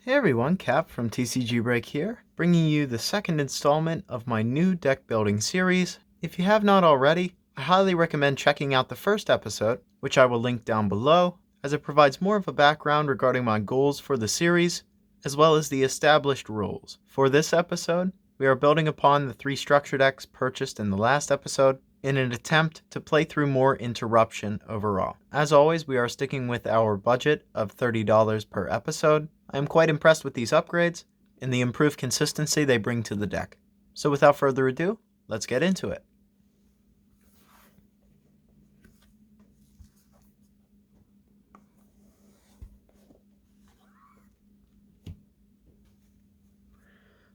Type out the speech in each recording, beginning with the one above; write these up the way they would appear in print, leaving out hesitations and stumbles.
Hey everyone, Cap from TCG Break here, bringing you the second installment of my new deck building series. If you have not already, I highly recommend checking out the first episode, which I will link down below, as it provides more of a background regarding my goals for the series, as well as the established rules. For this episode, we are building upon the 3 structure decks purchased in the last episode, in an attempt to play through more interruption overall. As always, we are sticking with our budget of $30 per episode. I am quite impressed with these upgrades and the improved consistency they bring to the deck. So without further ado, let's get into it.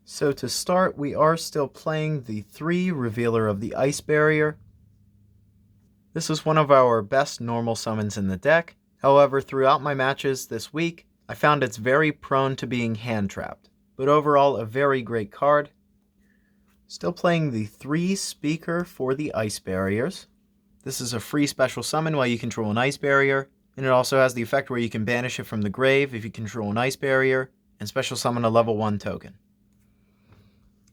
So to start, we are still playing the 3 Revealer of the Ice Barrier. This is one of our best normal summons in the deck. However, throughout my matches this week, I found it's very prone to being hand trapped, but overall a very great card. Still playing the 3 Speaker for the Ice Barriers. This is a free special summon while you control an Ice Barrier, and it also has the effect where you can banish it from the grave if you control an Ice Barrier, and special summon a level 1 token.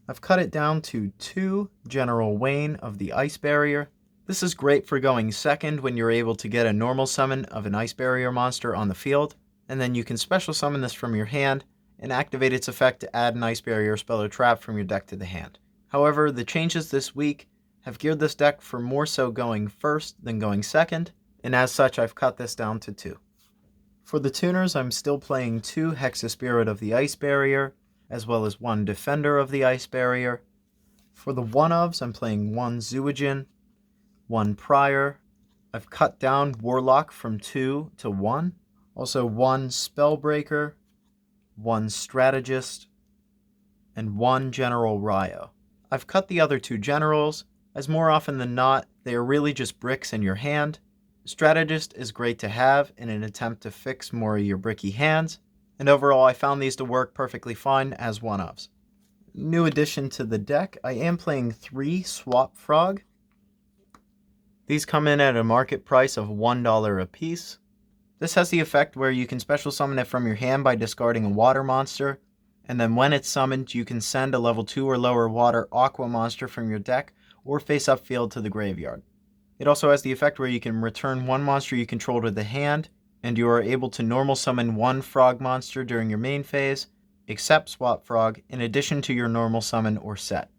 I've cut it down to 2 General Wayne of the Ice Barrier. This is great for going second when you're able to get a normal summon of an Ice Barrier monster on the field, and then you can special summon this from your hand and activate its effect to add an Ice Barrier spell or trap from your deck to the hand. However, the changes this week have geared this deck for more so going first than going second, and as such I've cut this down to 2. For the tuners, I'm still playing 2 Hexa-Spirit of the Ice Barrier, as well as 1 Defender of the Ice Barrier. For the 1-ofs, I'm playing 1 Zoojin, 1 Prior. I've cut down Warlock from 2 to 1. Also 1 Spellbreaker, 1 Strategist, and 1 General Ryo. I've cut the other 2 generals, as more often than not, they are really just bricks in your hand. Strategist is great to have in an attempt to fix more of your bricky hands, and overall I found these to work perfectly fine as 1-ofs. New addition to the deck, I am playing 3 Swap Frog. These come in at a market price of $1 a piece. This has the effect where you can special summon it from your hand by discarding a water monster, and then when it's summoned you can send a level 2 or lower water aqua monster from your deck or face up field to the graveyard. It also has the effect where you can return 1 monster you control to the hand, and you are able to normal summon 1 frog monster during your main phase, except Swap Frog, in addition to your normal summon or set.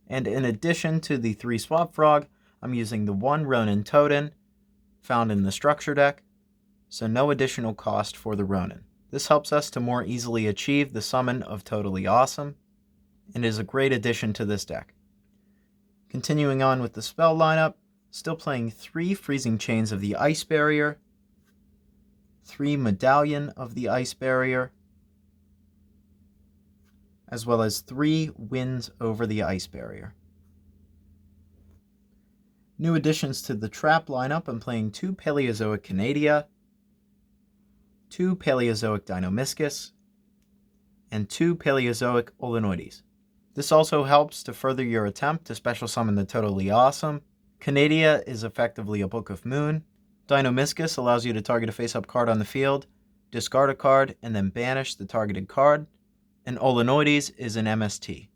And in addition to the 3 Swap Frog, I'm using the 1 Ronin Toadin, found in the structure deck, so no additional cost for the Ronin. This helps us to more easily achieve the summon of Toadally Awesome, and is a great addition to this deck. Continuing on with the spell lineup, still playing 3 Freezing Chains of the Ice Barrier, 3 Medallion of the Ice Barrier, as well as 3 Winds over the Ice Barrier. New additions to the trap lineup, I'm playing 2 Paleozoic Canadia, 2 Paleozoic Dinomischus, and 2 Paleozoic Olenoides. This also helps to further your attempt to special summon the Totally Awesome. Canadia is effectively a Book of Moon. Dinomischus allows you to target a face-up card on the field, discard a card, and then banish the targeted card. And Olenoides is an MST.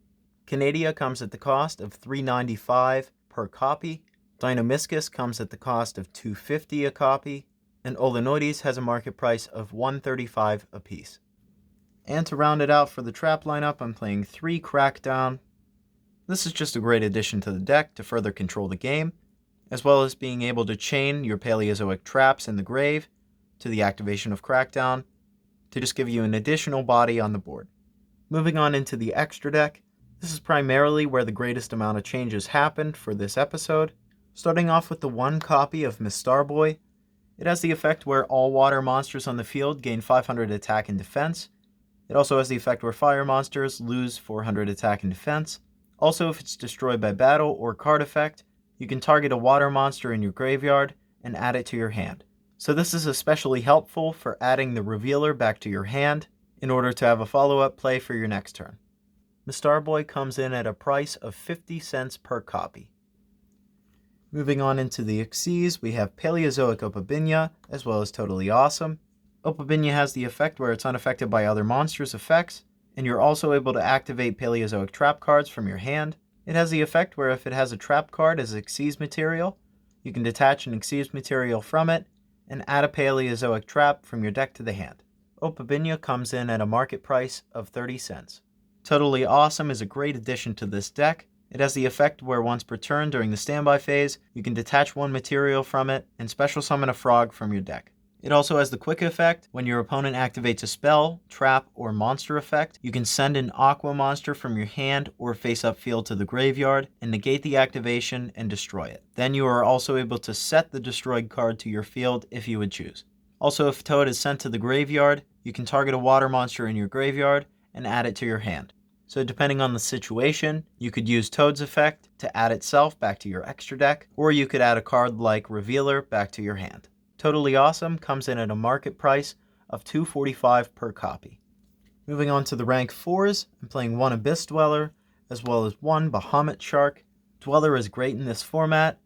Canadia comes at the cost of $3.95 per copy. Dinomischus comes at the cost of $2.50 a copy. And Olenoides has a market price of $1.35 a piece. And to round it out for the trap lineup, I'm playing 3 Crackdown. This is just a great addition to the deck to further control the game, as well as being able to chain your Paleozoic traps in the grave to the activation of Crackdown to just give you an additional body on the board. Moving on into the extra deck, this is primarily where the greatest amount of changes happened for this episode. Starting off with the 1 copy of Miss Starboy, it has the effect where all water monsters on the field gain 500 attack and defense. It also has the effect where fire monsters lose 400 attack and defense. Also, if it's destroyed by battle or card effect, you can target a water monster in your graveyard and add it to your hand. So this is especially helpful for adding the Revealer back to your hand in order to have a follow-up play for your next turn. The Starboy comes in at a price of 50 cents per copy. Moving on into the Xyz, we have Paleozoic Opabinia, as well as Totally Awesome. Opabinia has the effect where it's unaffected by other monsters' effects, and you're also able to activate Paleozoic trap cards from your hand. It has the effect where if it has a trap card as Xyz material, you can detach an Xyz material from it and add a Paleozoic trap from your deck to the hand. Opabinia comes in at a market price of 30 cents. Toadally Awesome is a great addition to this deck. It has the effect where once per turn during the standby phase, you can detach one material from it and special summon a frog from your deck. It also has the quick effect. When your opponent activates a spell, trap, or monster effect, you can send an aqua monster from your hand or face-up field to the graveyard and negate the activation and destroy it. Then you are also able to set the destroyed card to your field if you would choose. Also, if Toad is sent to the graveyard, you can target a water monster in your graveyard and add it to your hand. So depending on the situation, you could use Toad's effect to add itself back to your extra deck, or you could add a card like Revealer back to your hand. Toadally Awesome comes in at a market price of $2.45 per copy. Moving on to the rank 4s, I'm playing one Abyss Dweller, as well as one Bahamut Shark. Dweller is great in this format.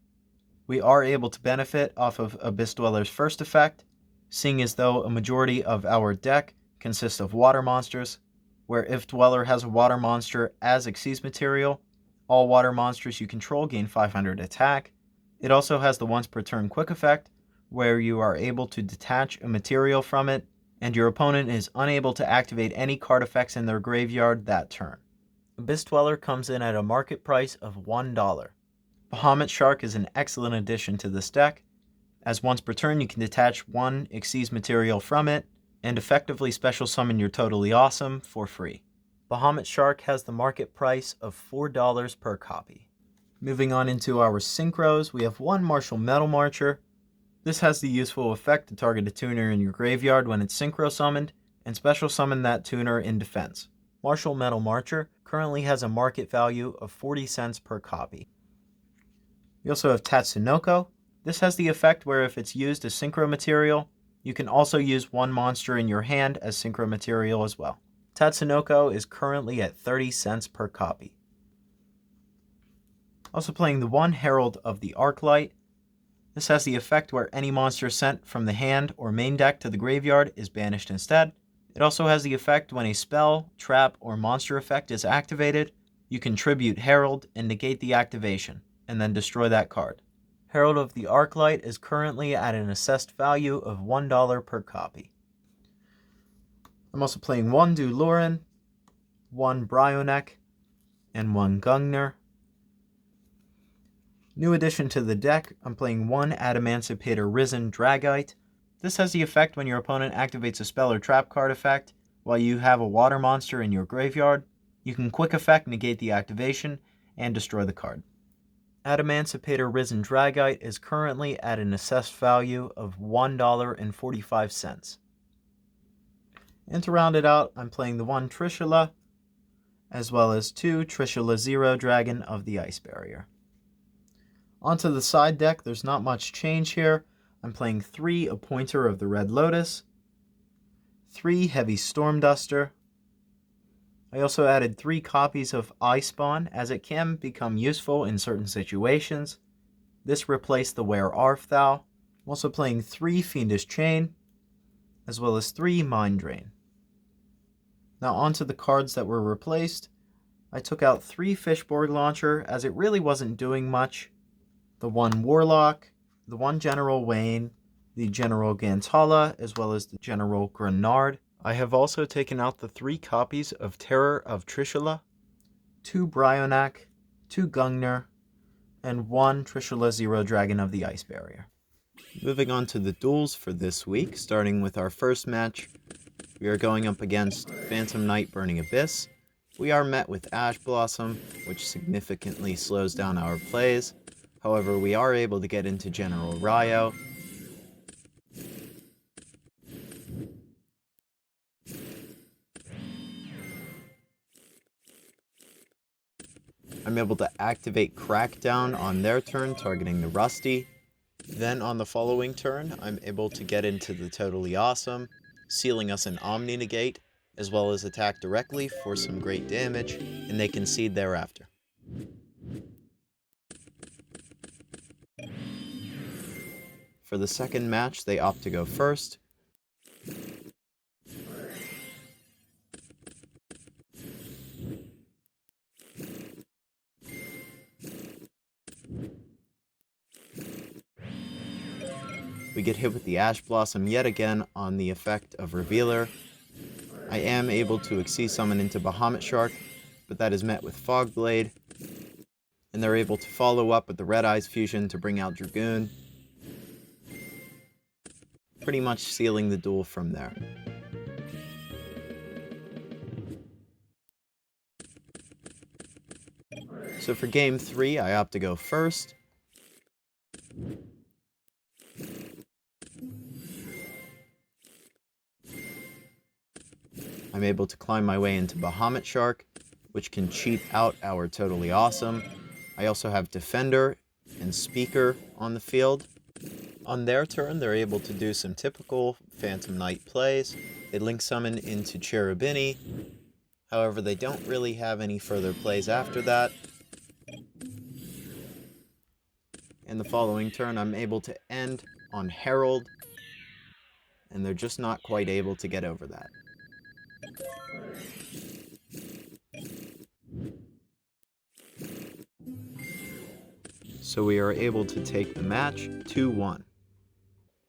We are able to benefit off of Abyss Dweller's first effect, seeing as though a majority of our deck consists of water monsters, where if Dweller has a water monster as Xyz material, all water monsters you control gain 500 attack. It also has the once per turn quick effect, where you are able to detach a material from it, and your opponent is unable to activate any card effects in their graveyard that turn. Abyss Dweller comes in at a market price of $1. Bahamut Shark is an excellent addition to this deck, as once per turn you can detach one Xyz material from it, and effectively special summon your Toadally Awesome for free. Bahamut Shark has the market price of $4 per copy. Moving on into our Synchros, we have one Martial Metal Marcher. This has the useful effect to target a tuner in your graveyard when it's synchro summoned, and special summon that tuner in defense. Martial Metal Marcher currently has a market value of 40 cents per copy. We also have Tatsunoko. This has the effect where if it's used as synchro material, you can also use one monster in your hand as synchro material as well. Tatsunoko is currently at 30 cents per copy. Also playing the one Herald of the Arclight. This has the effect where any monster sent from the hand or main deck to the graveyard is banished instead. It also has the effect when a spell, trap, or monster effect is activated, you can tribute Herald and negate the activation, and then destroy that card. Herald of the Arclight is currently at an assessed value of $1 per copy. I'm also playing one Dulurin, one Bryonek, and one Gungner. New addition to the deck, I'm playing one Adamancipator Risen Dragite. This has the effect when your opponent activates a spell or trap card effect while you have a water monster in your graveyard. You can quick effect negate the activation and destroy the card. Adamancipator Risen Dragite is currently at an assessed value of $1.45. And to round it out, I'm playing the one Trishula, as well as two Trishula Zero Dragon of the Ice Barrier. Onto the side deck, there's not much change here. I'm playing 3 Appointer of the Red Lotus, 3 Heavy Storm Duster. I also added 3 copies of Spawn, as it can become useful in certain situations. This replaced the Where Art Thou. I'm also playing 3 Fiendish Chain, as well as 3 Mind Drain. Now onto the cards that were replaced. I took out 3 Fishboard Launcher, as it really wasn't doing much. The one Warlock, the one General Wayne, the General Gantala, as well as the General Grenard. I have also taken out the 3 copies of Terror of Trishula, 2 Bryonak, 2 Gungner, and 1 Trishula Zero Dragon of the Ice Barrier. Moving on to the duels for this week, starting with our first match, we are going up against Phantom Knight Burning Abyss. We are met with Ash Blossom, which significantly slows down our plays. However, we are able to get into General Ryo. I'm able to activate Crackdown on their turn, targeting the Rusty. Then on the following turn, I'm able to get into the Toadally Awesome, sealing us an Omni Negate, as well as attack directly for some great damage, and they concede thereafter. For the second match, they opt to go first. We get hit with the Ash Blossom yet again on the effect of Revealer. I am able to Xyz summon into Bahamut Shark, but that is met with Fog Blade, and they're able to follow up with the Red Eyes Fusion to bring out Dragoon, pretty much sealing the duel from there. So for game 3, I opt to go first. I'm able to climb my way into Bahamut Shark, which can cheat out our Totally Awesome. I also have Defender and Speaker on the field. On their turn, they're able to do some typical Phantom Knight plays. They link summon into Cherubini. However, they don't really have any further plays after that. In the following turn, I'm able to end on Herald, and they're just not quite able to get over that. So we are able to take the match 2-1.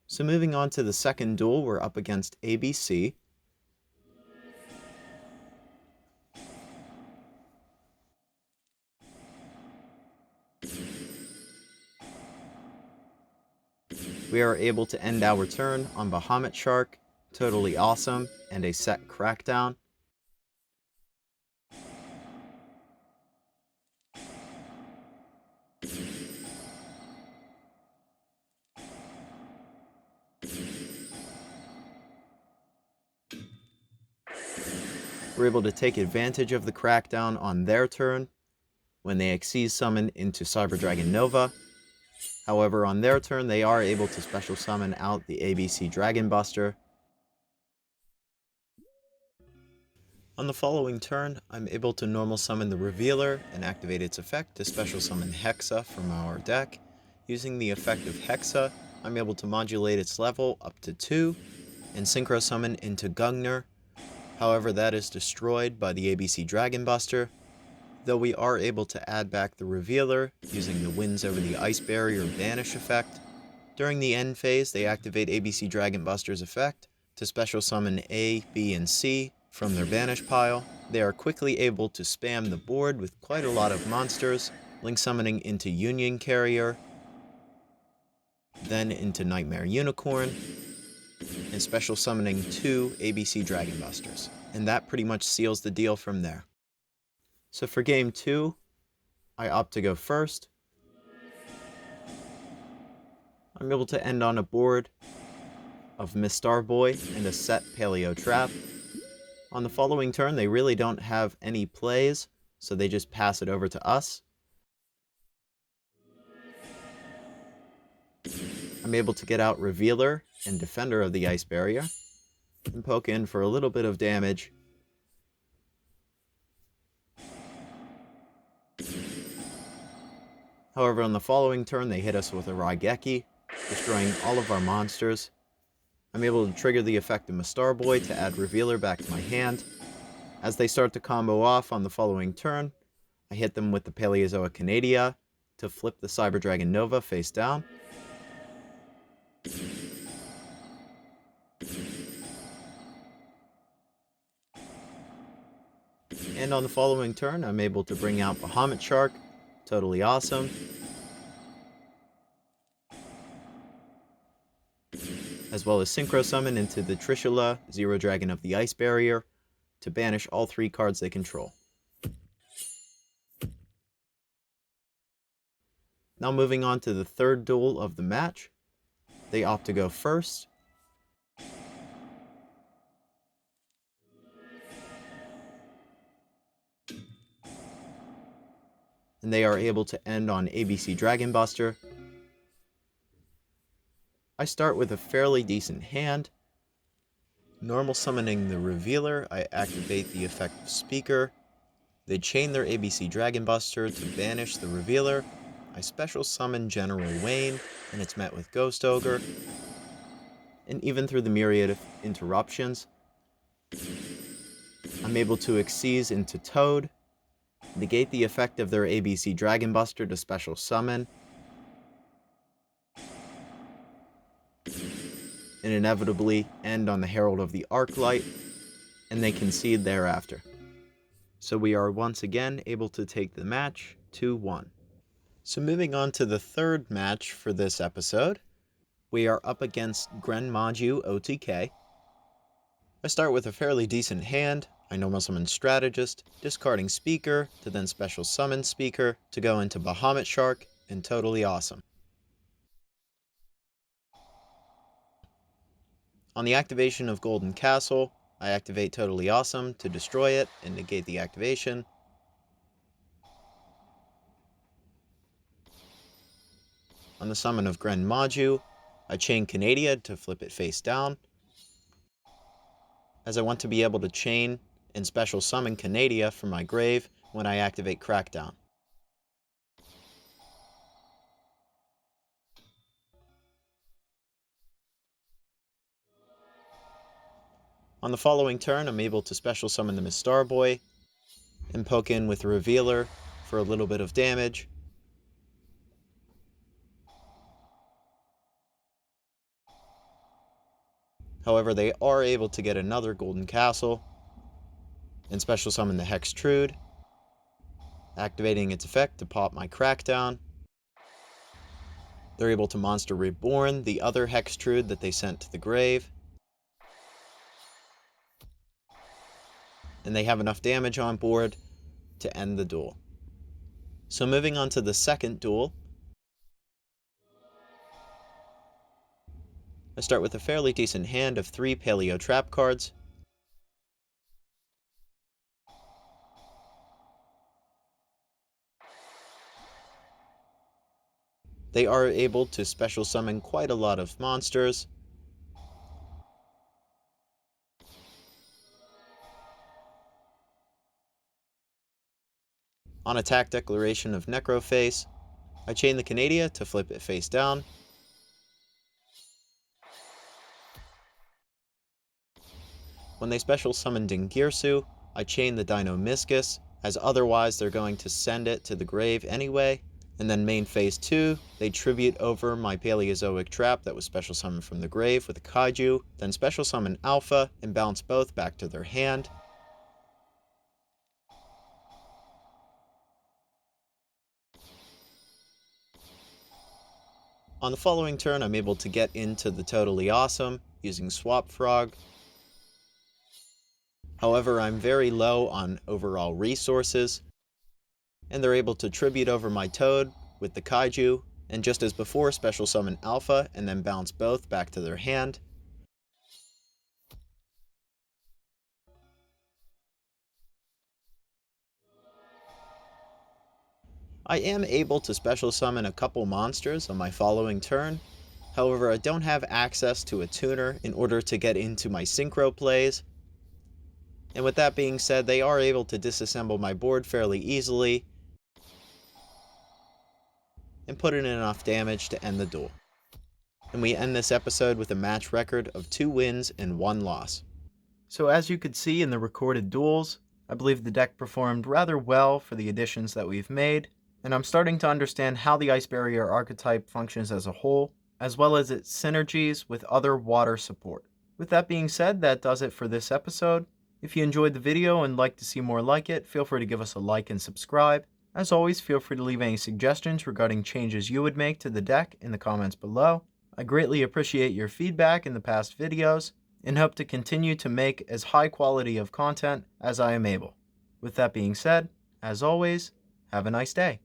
So moving on to the second duel, we're up against ABC. We are able to end our turn on Bahamut Shark, Totally Awesome, and a set Crackdown. We're able to take advantage of the Crackdown on their turn when they Xyz summon into Cyber Dragon Nova. However, on their turn, they are able to special summon out the ABC Dragon Buster. On the following turn, I'm able to normal summon the Revealer and activate its effect to special summon Hexa from our deck. Using the effect of Hexa, I'm able to modulate its level up to 2 and Synchro summon into Gungner. However, that is destroyed by the ABC Dragon Buster, though we are able to add back the Revealer using the Winds Over the Ice Barrier Banish effect. During the end phase, they activate ABC Dragon Buster's effect to special summon A, B, and C from their banish pile. They are quickly able to spam the board with quite a lot of monsters, link summoning into Union Carrier, then into Nightmare Unicorn, and special summoning 2 ABC Dragon Busters. And that pretty much seals the deal from there. So for game 2, I opt to go first. I'm able to end on a board of Miss Starboy and a set Paleo Trap. On the following turn, they really don't have any plays, so they just pass it over to us. I'm able to get out Revealer and Defender of the Ice Barrier, and poke in for a little bit of damage. However, on the following turn, they hit us with a Raigeki, destroying all of our monsters. I'm able to trigger the effect of Miss Starboy to add Revealer back to my hand. As they start to combo off on the following turn, I hit them with the Paleozoic Canadia to flip the Cyber Dragon Nova face down. And on the following turn, I'm able to bring out Bahamut Shark, Totally Awesome, as well as Synchro Summon into the Trishula, Zero Dragon of the Ice Barrier, to banish all 3 cards they control. Now moving on to the third duel of the match. They opt to go first. And they are able to end on ABC Dragon Buster. I start with a fairly decent hand. Normal summoning the Revealer, I activate the effect of Speaker. They chain their ABC Dragon Buster to banish the Revealer. I special summon General Wayne, and it's met with Ghost Ogre. And even through the myriad of interruptions, I'm able to Xyz into Toad, negate the effect of their ABC Dragon Buster to special summon, and inevitably end on the Herald of the Arclight, and they concede thereafter. So we are once again able to take the match 2-1. So moving on to the third match for this episode, we are up against Grenmaju OTK. I start with a fairly decent hand. I normal summon Strategist, discarding Speaker to then special summon Speaker to go into Bahamut Shark and Totally Awesome. On the activation of Golden Castle, I activate Totally Awesome to destroy it and negate the activation. On the summon of Grenmaju, I chain Canadia to flip it face down, as I want to be able to chain and special summon Canadia from my grave when I activate Crackdown. On the following turn, I'm able to special summon the Miss Starboy and poke in with Revealer for a little bit of damage. However, they are able to get another Golden Castle and special summon the Hextrude, activating its effect to pop my Crackdown. They're able to Monster Reborn the other Hextrude that they sent to the grave, and they have enough damage on board to end the duel. So moving on to the second duel, I start with a fairly decent hand of 3 Paleo Trap cards. They are able to special summon quite a lot of monsters. On attack declaration of Necroface, I chain the Canadia to flip it face down. When they special summon Dingirsu, I chain the Dino Miscus, as otherwise they're going to send it to the grave anyway. And then main phase 2, they tribute over my Paleozoic Trap that was special summoned from the grave with a Kaiju, then special summon Alpha and bounce both back to their hand. On the following turn, I'm able to get into the Totally Awesome using Swap Frog. However, I'm very low on overall resources, and they're able to tribute over my Toad with the Kaiju, and just as before, special summon Alpha and then bounce both back to their hand. I am able to special summon a couple monsters on my following turn. However, I don't have access to a tuner in order to get into my synchro plays. And with that being said, they are able to disassemble my board fairly easily and put in enough damage to end the duel. And we end this episode with a match record of 2 wins and 1 loss. So as you could see in the recorded duels, I believe the deck performed rather well for the additions that we've made, and I'm starting to understand how the Ice Barrier archetype functions as a whole, as well as its synergies with other water support. With that being said, that does it for this episode. If you enjoyed the video and like to see more like it, feel free to give us a like and subscribe. As always, feel free to leave any suggestions regarding changes you would make to the deck in the comments below. I greatly appreciate your feedback in the past videos, and hope to continue to make as high quality of content as I am able. With that being said, as always, have a nice day.